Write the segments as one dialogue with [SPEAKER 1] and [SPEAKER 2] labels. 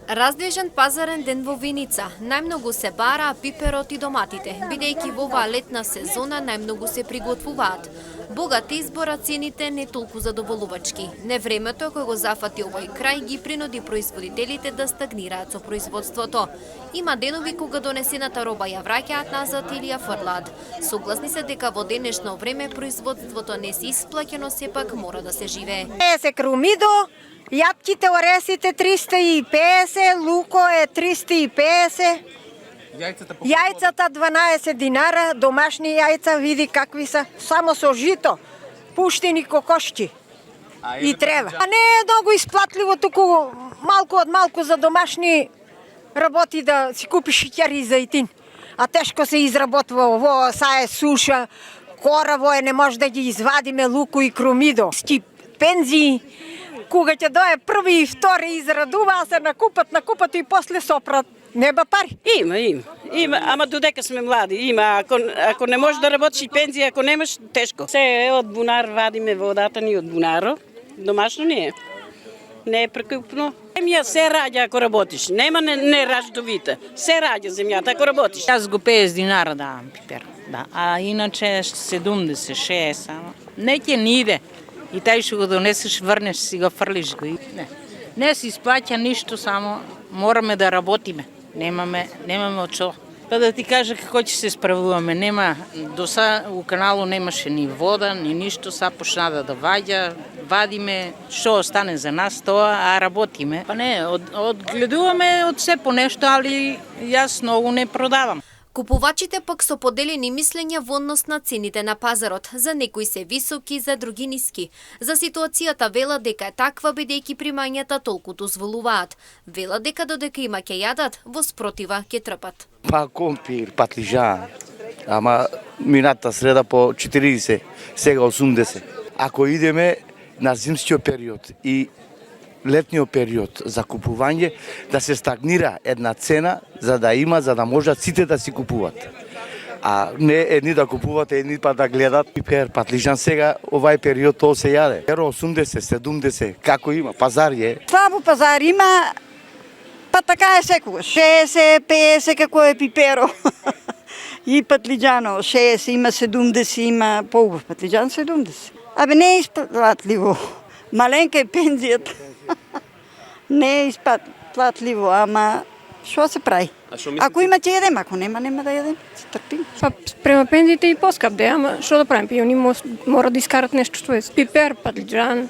[SPEAKER 1] Раздвижен пазарен ден во Виница. Најмногу се бараа пиперот и доматите, бидејќи во оваа летна сезона најмногу се приготвуваат. Богат избор, а цените не толку задоволувачки. Невремето кој го зафати овој крај ги принуди производителите да стагнираат со производството. Има денови кога донесената роба ја враќаат назад или ја фрлаат. Согласни се дека во денешно време производството не се исплаќа, но сепак мора да се живее.
[SPEAKER 2] Се крумидо, јапките, оресите 350, луко е 350. Јајцата 12 динара, домашни јајца, види какви се, само со жито, пуштени кокошки и треба. А не е многу исплатливо, туку малку од малку за домашни работи да си купиш шеќер и зајтин. А тешко се изработва ово, са е суша, кораво е, не може да ги извадиме луко и крумидо. Пензии, кога ќе дое први и втори израдува, се накупат и после сопрат. Неба пари.
[SPEAKER 3] Има, ама додека сме млади, има. Ако не можеш да работиш и пензија, ако немаш, тешко. Се е од бунар, вадиме водата ни од бунаро. Домашно не е. Не е прекупно. Земја се раѓа ако работиш. Нема не раждовита. Се раѓа земјата ако работиш.
[SPEAKER 4] Јас го 50 динара давам пипер. Да. А иначе 70, 60. Не ќе ни иде. И тај што го донесеш, врнеш си го, фрлиш го. Не се исплаќа ништо, само мораме да работиме. Немаме од што. Па да ти кажа како ќе се справуваме, нема, до са у каналу немаше ни вода, ни ништо, са почна да ваѓа, вадиме, што остане за нас тоа, а работиме. Па не, одгледуваме од се по нешто, али јас многу не продавам.
[SPEAKER 1] Купувачите пак со поделени мислења во однос на цените на пазарот. За некои се високи, за други ниски. За ситуацијата велат дека е таква бидејќи примањата толку дозволуваат. Велат дека додека има ќе јадат, во спротива ќе трпат.
[SPEAKER 5] Па компир, патлижан, ама мината среда по 40, сега 80. Ако идеме на зимскиот период и летниот период за купување, да се стагнира една цена за да можат сите да си купуват. А не едни да купуват, едни па да гледат пипер, патлижан. Сега овај период тоа се јаде. 80, 70, како има, пазар е.
[SPEAKER 2] Слабо пазар има, па така е секогаш. 60, 50 како е пиперо. И патлиџано 60, има 70, има поубав патлиџан 70. Абе не е исплатливо. Маленка е пензијата. Не е исплатливо, ама што се прави? Ако има ќе једем, ако нема да једем, се трпим.
[SPEAKER 6] Па према пензиите и поскап де, ама што да правим? Пиони мора да искарат нешто што е пипер, патлиџан,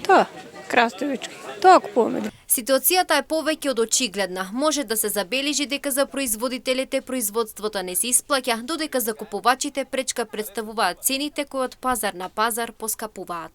[SPEAKER 6] тоа, краставички, тоа купуваме.
[SPEAKER 1] Ситуацијата е повеќе од очигледна. Може да се забележи дека за производителите производството не се исплаќа, додека за купувачите пречка представуваат цените кои од пазар на пазар поскапуваат.